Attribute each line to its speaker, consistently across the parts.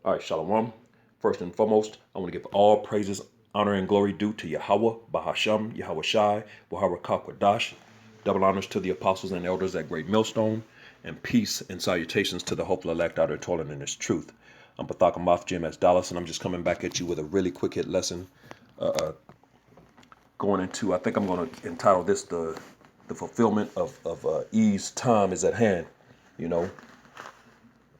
Speaker 1: All right, Shalom. First and foremost, I want to give all praises, honor, and glory due to Yahweh, Bahasham, Yahweh Shai, Wahara Kakwadash. Double honors to the apostles and elders at Great Millstone, and peace and salutations to the hopeful elect out there toiling in this truth. I'm Pathakamoth GMS Dallas, and I'm just coming back at you with a really quick hit lesson. Going into, I think I'm going to entitle this the fulfillment of E's time is at hand. You know,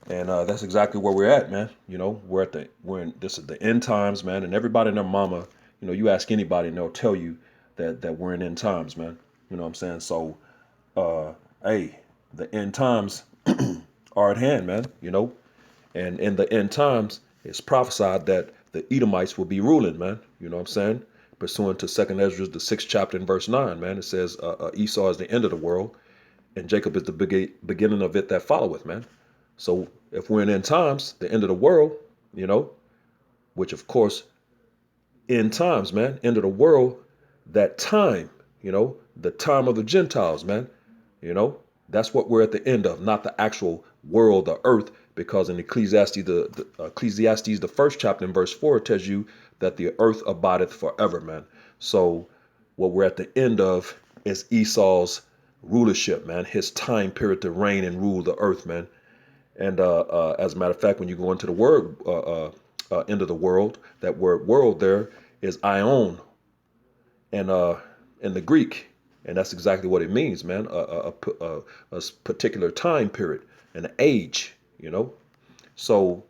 Speaker 1: And that's exactly where we're at, man. This is the end times, man. And everybody and their mama, you ask anybody and they'll tell you that we're in end times, man. You know what I'm saying? So, hey, the end times are at hand, man. And in the end times, it's prophesied that the Edomites will be ruling, man. You know what I'm saying? Pursuant to Second Ezra, the 6th chapter in verse 9, man, it says Esau is the end of the world, and Jacob is the beginning of it that followeth, man. So if we're in end times, the end of the world, which of course, end times, man, end of the world, that time, the time of the Gentiles, man, that's what we're at the end of, not the actual world, the earth, because in Ecclesiastes, Ecclesiastes, the 1st chapter in verse 4, it tells you that the earth abideth forever, man. So what we're at the end of is Esau's rulership, man, his time period to reign and rule the earth, man. And as a matter of fact, when you go into the word end of the world, that word world there is ion, and in the Greek, and that's exactly what it means, man. A particular time period, an age, So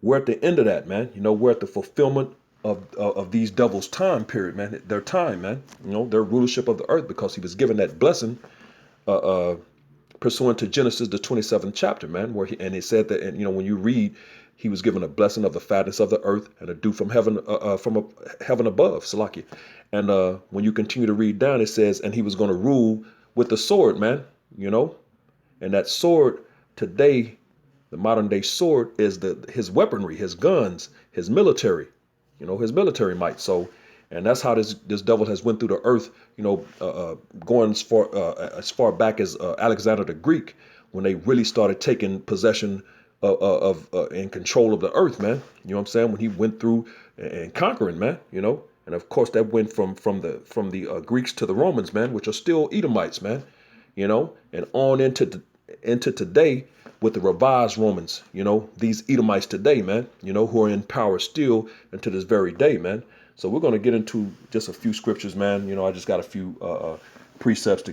Speaker 1: we're at the end of that, man. We're at the fulfillment of these devils' time period, man. Their time, man. Their rulership of the earth, because he was given that blessing. Pursuant to Genesis, the 27th chapter, man, and it said that, and when you read, he was given a blessing of the fatness of the earth and a dew from heaven, heaven above, Salakia. And when you continue to read down, it says, and he was going to rule with the sword, man, and that sword today, the modern day sword, is his weaponry, his guns, his military, his military might. So, and that's how this devil has went through the earth, going as far back as Alexander the Greek, when they really started taking possession of and control of the earth, man. You know what I'm saying? When he went through and conquering, man. And of course that went from the Greeks to the Romans, man, which are still Edomites, man. And on into today with the revised Romans, these Edomites today, man, who are in power still and to this very day, man. So we're going to get into just a few scriptures, man. I just got a few precepts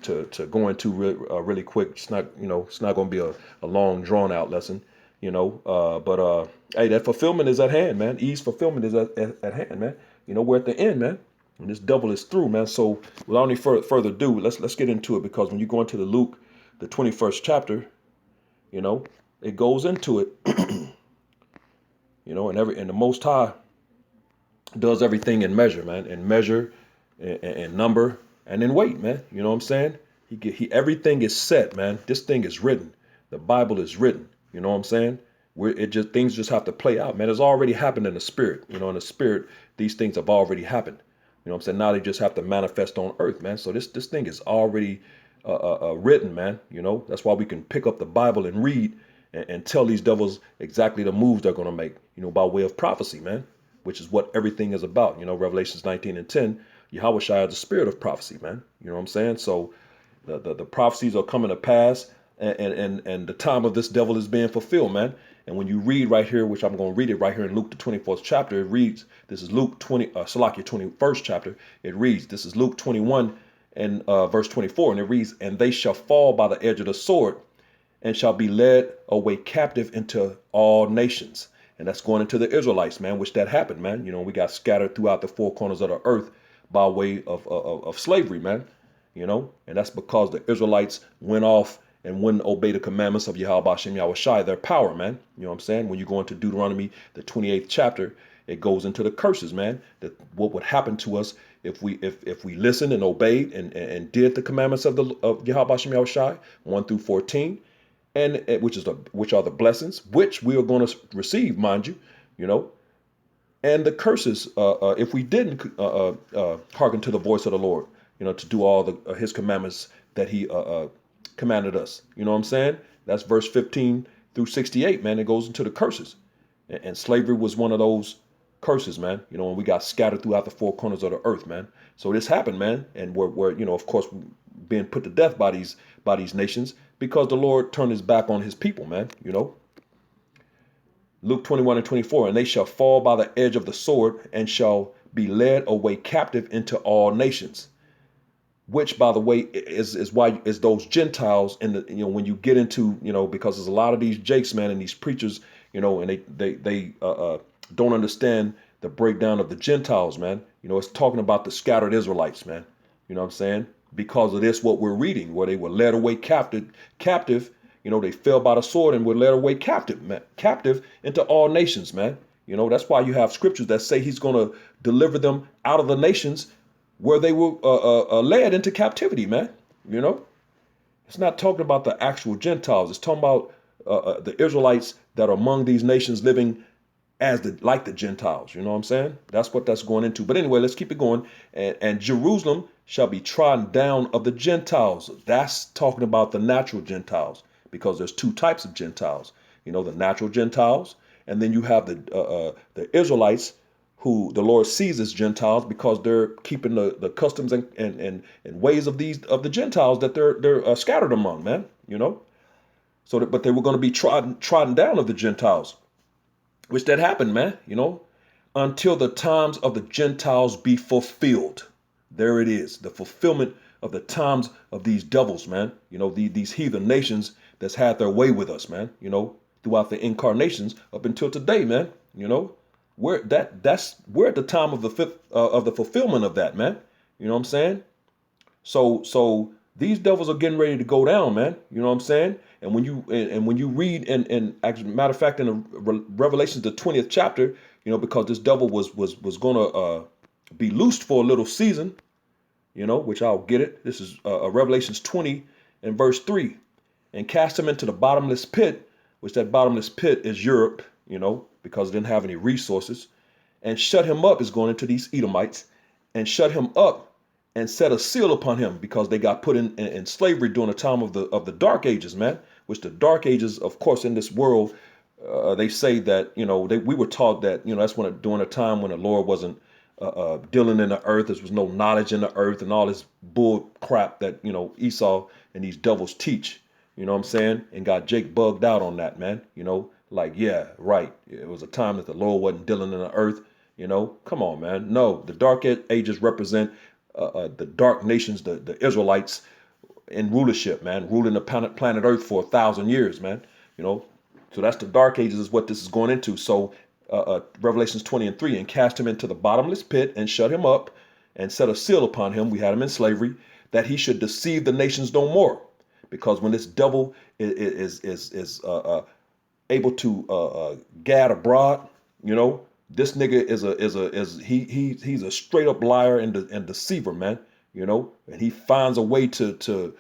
Speaker 1: to go into really quick. It's not, it's not going to be a long drawn out lesson, but hey, that fulfillment is at hand, man. Ease fulfillment is at hand, man. We're at the end, man. And this devil is through, man. So without any further ado, let's get into it, because when you go into the Luke, the 21st chapter, it goes into it, and the Most High does everything in measure, man, in measure, and number, and in weight, man. You know what I'm saying? He everything is set, man. This thing is written. The Bible is written. You know what I'm saying? Things just have to play out, man. It's already happened in the spirit. In the spirit, these things have already happened. You know what I'm saying? Now they just have to manifest on earth, man. So this thing is already written, man. That's why we can pick up the Bible and read and tell these devils exactly the moves they're going to make, by way of prophecy, man, which is what everything is about. Revelations 19:10, Yahweh Shai is the spirit of prophecy, man. You know what I'm saying? So the prophecies are coming to pass, and the time of this devil is being fulfilled, man. And when you read right here, which I'm going to read it right here in Luke, the 24th chapter, it reads, this is Luke 21st chapter. It reads, this is Luke 21 and verse 24, and it reads, and they shall fall by the edge of the sword and shall be led away captive into all nations. And that's going into the Israelites, man, which that happened, man. We got scattered throughout the four corners of the earth by way of slavery, man. And that's because the Israelites went off and wouldn't obey the commandments of Yahweh Shem Yahweh Shai, their power, man. You know what I'm saying? When you go into Deuteronomy, the 28th chapter, it goes into the curses, man. That what would happen to us if we listened and obeyed and did the commandments of Yahweh Shem Yahweh Shai, 1 through 14, and which are the blessings which we are going to receive, mind you, and the curses if we didn't hearken to the voice of the Lord, to do all his commandments that he commanded us. You know what I'm saying? That's verse 15 through 68, man. It goes into the curses. And slavery was one of those curses, man. You know, when we got scattered throughout the four corners of the earth, man. So this happened, man, and we're you know, of course, being put to death by these nations because the Lord turned his back on his people, man. You know, Luke 21:24, and they shall fall by the edge of the sword and shall be led away captive into all nations. Which, by the way, is why is those Gentiles in the, you know, when you get into, you know, because there's a lot of these jakes, man, and these preachers, you know, and they don't understand the breakdown of the Gentiles, man. You know, it's talking about the scattered Israelites, man. You know what I'm saying? Because of this, what we're reading, where they were led away captive. You know, they fell by the sword and were led away captive, man, captive into all nations, man. You know, that's why you have scriptures that say he's going to deliver them out of the nations where they were led into captivity, man. You know, it's not talking about the actual Gentiles. It's talking about the Israelites that are among these nations living as like the Gentiles. You know what I'm saying? That's what that's going into. But anyway, let's keep it going. And Jerusalem shall be trodden down of the Gentiles. That's talking about the natural Gentiles, because there's two types of Gentiles. You know, the natural Gentiles, and then you have the Israelites, who the Lord sees as Gentiles because they're keeping the customs and ways of the Gentiles that they're scattered among, man. You know, so that, but they were going to be trodden down of the Gentiles, which that happened, man. You know, until the times of the Gentiles be fulfilled. There it is, the fulfillment of the times of these devils, man. You know, these heathen nations that's had their way with us, man. You know, throughout the incarnations up until today, man. You know, we're at the time of the fulfillment of that, man. You know what I'm saying? So these devils are getting ready to go down, man. You know what I'm saying? And when you read, and actually, matter of fact, in the Revelations, the 20th chapter, you know, because this devil was gonna be loosed for a little season, you know, which I'll get it. This is Revelations 20 and verse 3, and cast him into the bottomless pit, which that bottomless pit is Europe, you know, because it didn't have any resources, and shut him up, is going into these Edomites, and shut him up and set a seal upon him, because they got put in slavery during the time of the Dark Ages, man. Which the Dark Ages, of course, in this world, they say that, you know, we were taught that, you know, that's when during a time when the Lord wasn't dealing in the earth. There was no knowledge in the earth and all this bull crap that, you know, Esau and these devils teach. You know what I'm saying? And got Jake bugged out on that, man. You know, like, yeah, right. It was a time that the Lord wasn't dealing in the earth. You know, come on, man. No, the Dark Ages represent the dark nations, the Israelites in rulership, man, ruling the planet Earth for 1,000 years, man. You know, so that's the Dark Ages, is what this is going into. So Revelations 20:3, and cast him into the bottomless pit and shut him up and set a seal upon him. We had him in slavery, that he should deceive the nations no more. Because when this devil is able to gad abroad, you know, this nigga he's a straight up liar and deceiver, man. You know, and he finds a way to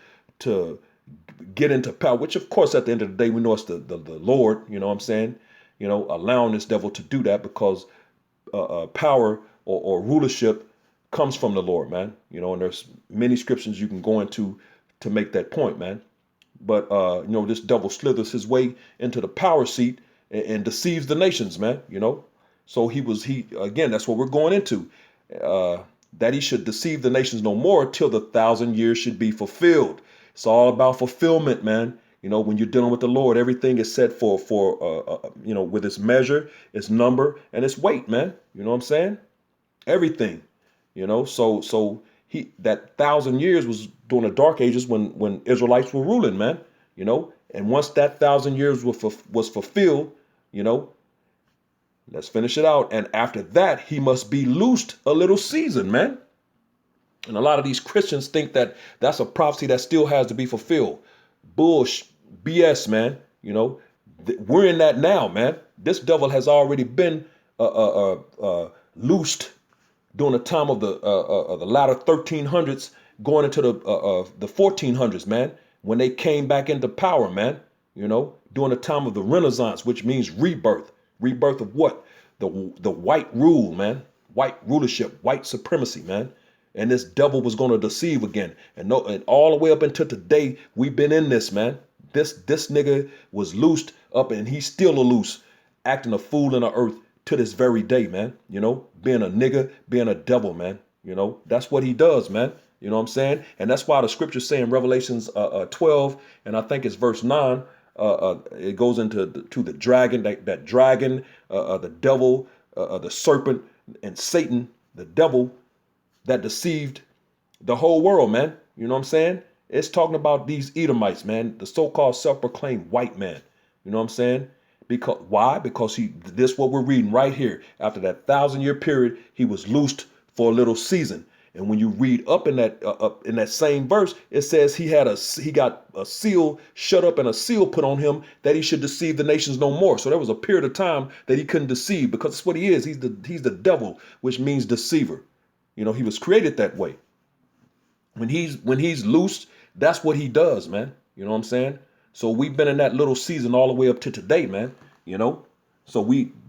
Speaker 1: get into power, which of course at the end of the day we know it's the Lord. You know what I'm saying? You know, allowing this devil to do that, because power or rulership comes from the Lord, man. You know, and there's many scriptures you can go into to make that point, man. But you know, this devil slithers his way into the power seat and deceives the nations, man. You know, so he again. That's what we're going into. That he should deceive the nations no more till the 1,000 years should be fulfilled. It's all about fulfillment, man. You know, when you're dealing with the Lord, everything is set for you know, with its measure, its number, and its weight, man. You know what I'm saying? Everything. You know, so that 1,000 years was during the Dark Ages when Israelites were ruling, man. You know, and once that 1,000 years was fulfilled, you know, let's finish it out. And after that, he must be loosed a little season, man. And a lot of these Christians think that that's a prophecy that still has to be fulfilled. BS, man. You know, we're in that now, man. This devil has already been loosed during the time of the latter 1300s, going into the 1400s, man, when they came back into power, man. You know, during the time of the Renaissance, which means rebirth. Rebirth of what? The white rule, man. White rulership, white supremacy, man. And this devil was going to deceive again. And all the way up until today, we've been in this, man. This nigga was loosed up, and he's still a loose acting a fool in the earth to this very day, man. You know, being a nigga, being a devil, man. You know, that's what he does, man. You know what I'm saying? And that's why the scriptures say in Revelations 12, and I think it's verse 9, it goes into to the dragon, that dragon, the devil, the serpent, and Satan, the devil that deceived the whole world, man. You know what I'm saying? It's talking about these Edomites, man, the so-called self-proclaimed white man. You know what I'm saying? Because why? Because this what we're reading right here. After that 1,000-year period, he was loosed for a little season. And when you read up in that same verse, it says he got a seal shut up and a seal put on him that he should deceive the nations no more. So there was a period of time that he couldn't deceive, because that's what he is. He's the devil, which means deceiver. You know, he was created that way. When he's loosed, that's what he does, man. You know what I'm saying? So we've been in that little season all the way up to today, man. You know?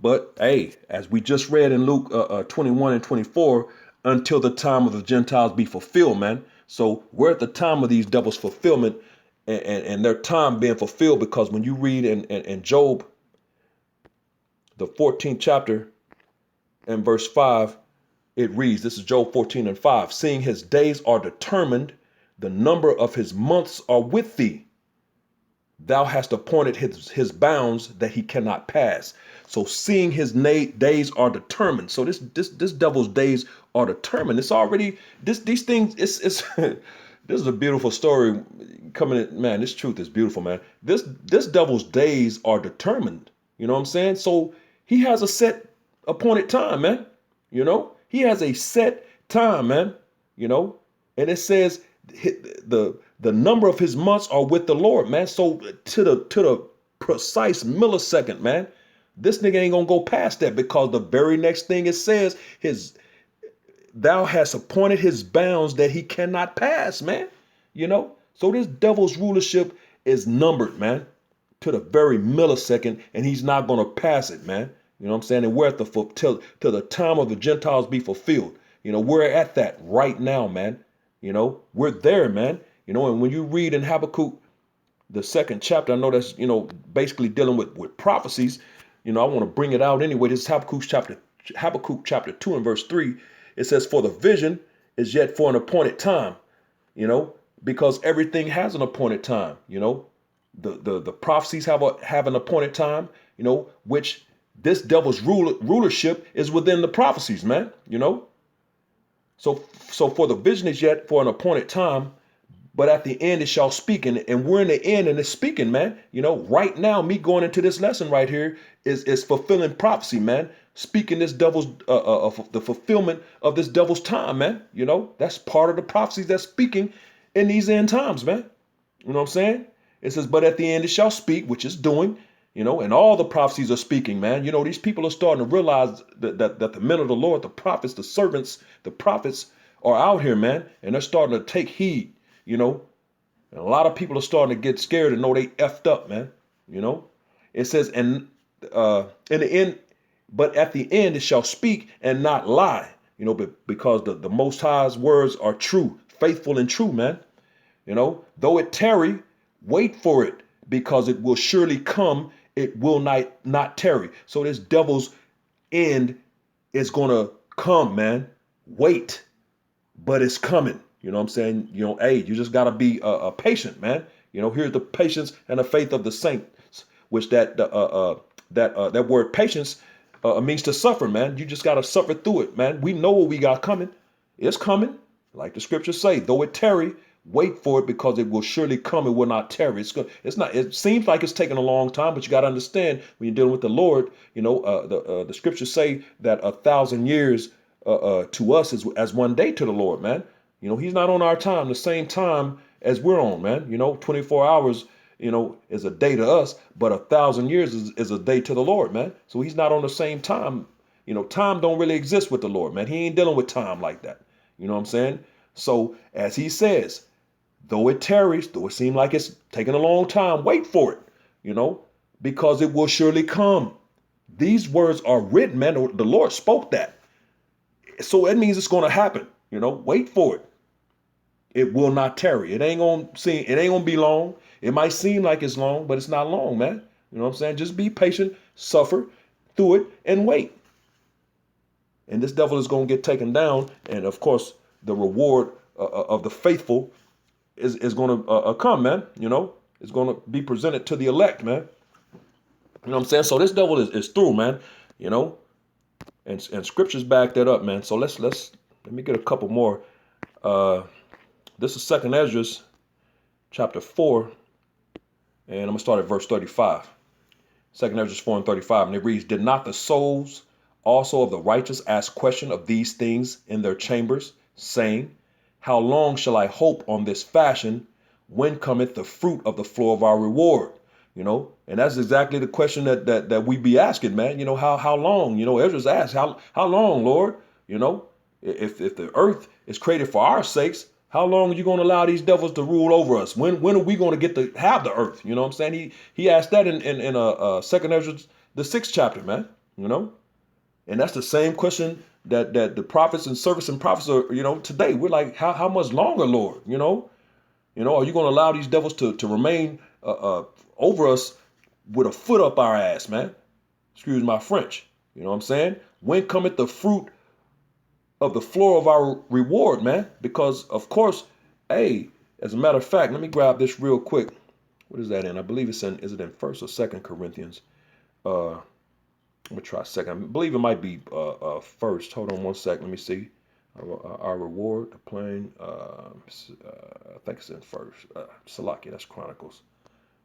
Speaker 1: But hey, as we just read in Luke 21 and 24, until the time of the Gentiles be fulfilled, man. So we're at the time of these devils' fulfillment, and their time being fulfilled, because when you read in Job, the 14th chapter and verse 5, it reads, this is Job 14 and 5, seeing his days are determined, the number of his months are with thee. Thou hast appointed his bounds that he cannot pass. So seeing his days are determined. So this devil's days are determined. It's already these things. It's this is a beautiful story coming in, man. This truth is beautiful, man. This devil's days are determined. You know what I'm saying? So he has a set appointed time, man. You know, he has a set time, man. You know, and it says the number of his months are with the Lord, man. So to the precise millisecond, man, this nigga ain't gonna go past that, because the very next thing it says, thou hast appointed his bounds that he cannot pass, man. You know, so this devil's rulership is numbered, man, to the very millisecond, and he's not gonna pass it, man. You know what I'm saying? And we're at till the time of the Gentiles be fulfilled. You know, we're at that right now, man. You know, we're there, man. You know, and when you read in Habakkuk, the 2nd chapter, I know that's, you know, basically dealing with prophecies. You know, I want to bring it out anyway. This is Habakkuk chapter 2 and verse 3. It says, for the vision is yet for an appointed time, you know, because everything has an appointed time. You know, the prophecies have an appointed time, you know, which this devil's rulership is within the prophecies, man. You know, so for the vision is yet for an appointed time, but at the end it shall speak. And we're in the end, and it's speaking, man. You know, right now, me going into this lesson right here is fulfilling prophecy, man. Speaking this devil's the fulfillment of this devil's time, man. You know, that's part of the prophecies that's speaking in these end times, man. You know what I'm saying? It says, but at the end it shall speak, which is doing. You know, and all the prophecies are speaking, man. You know, these people are starting to realize that the men of the Lord, the prophets, the servants, the prophets are out here, man. And they're starting to take heed, you know. And a lot of people are starting to get scared and know they effed up, man. You know, it says, and in the end, but at the end it shall speak and not lie, you know, because the Most High's words are true, faithful and true, man. You know, though it tarry, wait for it, because it will surely come. It will not tarry. So this devil's end is going to come, man. Wait, but it's coming. You know what I'm saying? You know, hey, you just got to be patient, man. You know, here's the patience and the faith of the saints, which that word patience means to suffer, man. You just got to suffer through it, man. We know what we got coming. It's coming. Like the scriptures say, though it tarry, wait for it, because it will surely come. It will not tarry. It seems like it's taking a long time, but you got to understand, when you're dealing with the Lord, you know, the scriptures say that 1,000 years to us is as one day to the Lord, man. You know, he's not on our time, the same time as we're on, man. You know, 24 hours, you know, is a day to us, but 1,000 years is a day to the Lord, man. So he's not on the same time. You know, time don't really exist with the Lord, man. He ain't dealing with time like that. You know what I'm saying? So as he says, though it tarries, though it seems like it's taking a long time, wait for it, you know, because it will surely come. These words are written, man. The Lord spoke that. So it means it's going to happen, you know, wait for it. It will not tarry. It ain't going to be long. It might seem like it's long, but it's not long, man. You know what I'm saying? Just be patient, suffer, through it and wait. And this devil is going to get taken down. And of course, the reward of the faithful is going to come, man. It's going to be presented to the elect, man. You know what I'm saying? So this devil is through, man. You know, and scriptures back that up, man. So let me get a couple more. This is 2nd Ezra chapter 4, and I'm gonna start at verse 35. 2nd Ezra 4 and 35, and it reads, "Did not the souls also of the righteous ask question of these things in their chambers, saying, How long shall I hope on this fashion? When cometh the fruit of the floor of our reward?" And that's exactly the question that we be asking, man. How long? Ezra's asked, how long, Lord? If the earth is created for our sakes, how long are you going to allow these devils to rule over us? When are we going to get to have the earth? You know what I'm saying? He asked that in 2nd Ezra, the 6th chapter, man. And that's the same question that the prophets and servants and prophets are, today. We're like, how much longer, Lord? Are you going to allow these devils to remain over us with a foot up our ass, man? Excuse my French. You know what I'm saying? When cometh the fruit of the floor of our reward, man? Because of course, as a matter of fact, let me grab this real quick. What is that in? I believe is it in 1st or 2nd Corinthians? I'm gonna try 2nd. I believe it might be 1st. Hold on one sec. Let me see. Our reward, the plane. I think it's in 1st. Salakia, that's Chronicles.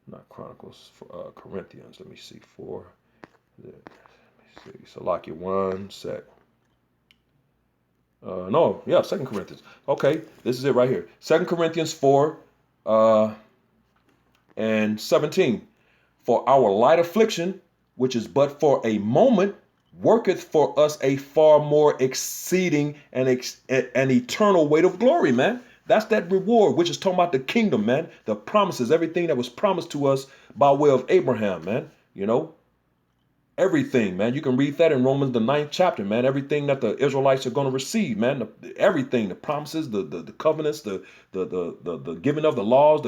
Speaker 1: Not Chronicles, Corinthians. Let me see. 4. Let me see. Salakia, one sec. No, yeah, 2nd Corinthians. Okay, this is it right here. 2nd Corinthians 4 and 17. "For our light affliction, which is but for a moment, worketh for us a far more exceeding and an eternal weight of glory," man. That's that reward, which is talking about the kingdom, man. The promises, everything that was promised to us by way of Abraham, man. Everything, man. You can read that in Romans, the 9th chapter, man. Everything that the Israelites are going to receive, man. Everything, the promises, the covenants, the giving of the laws,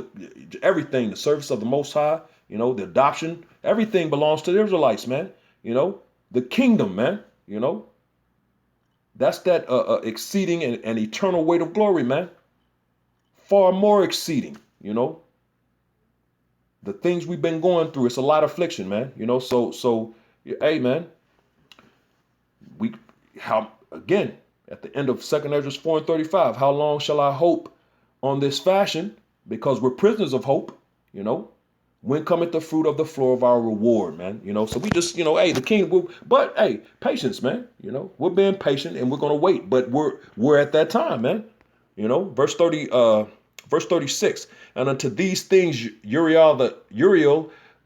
Speaker 1: everything, the service of the Most High, the adoption, everything belongs to the Israelites, man. The kingdom, man. That's that exceeding and eternal weight of glory, man. Far more exceeding, the things we've been going through. It's a lot of affliction, man. So hey, man, again, at the end of 2nd Ezra 4 and 35, how long shall I hope on this fashion? Because we're prisoners of hope, when cometh the fruit of the floor of our reward, man. So we just, the king, but hey, patience, man. We're being patient and we're going to wait, but we're at that time, man. Verse 36, "And unto these things Uriel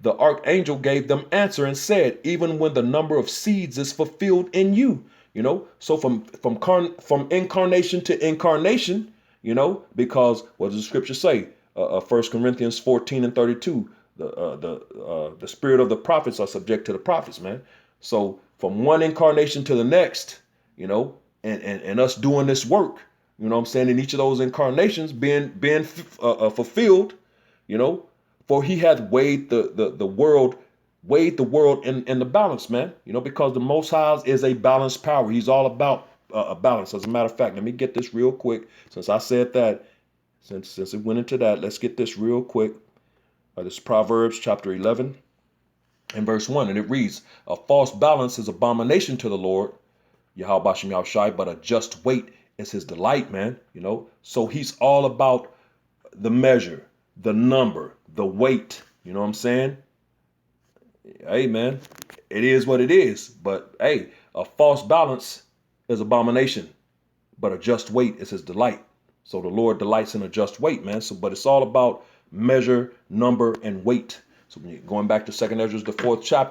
Speaker 1: the archangel gave them answer and said, Even when the number of seeds is fulfilled in you." So from incarnation to incarnation, because what does the scripture say? 1 Corinthians 14 and 32, the spirit of the prophets are subject to the prophets, man. So from one incarnation to the next, and us doing this work, what I'm saying, in each of those incarnations being fulfilled, for he hath weighed the world in the balance, man. Because the Most High is a balanced power. He's all about a balance. As a matter of fact, let me get this real quick. Since I said that, since it went into that, let's get this real quick. This is Proverbs chapter 11 and verse 1, and it reads, "A false balance is abomination to the Lord, Yahweh Bashem Yahushai, but a just weight is his delight," man. So he's all about the measure, the number, the weight. You know what I'm saying? Hey, man, it is what it is. But hey, a false balance is abomination, but a just weight is his delight. So the Lord delights in a just weight, man. But it's all about measure, number, and weight. So going back to 2nd Ezra, the 4th chapter.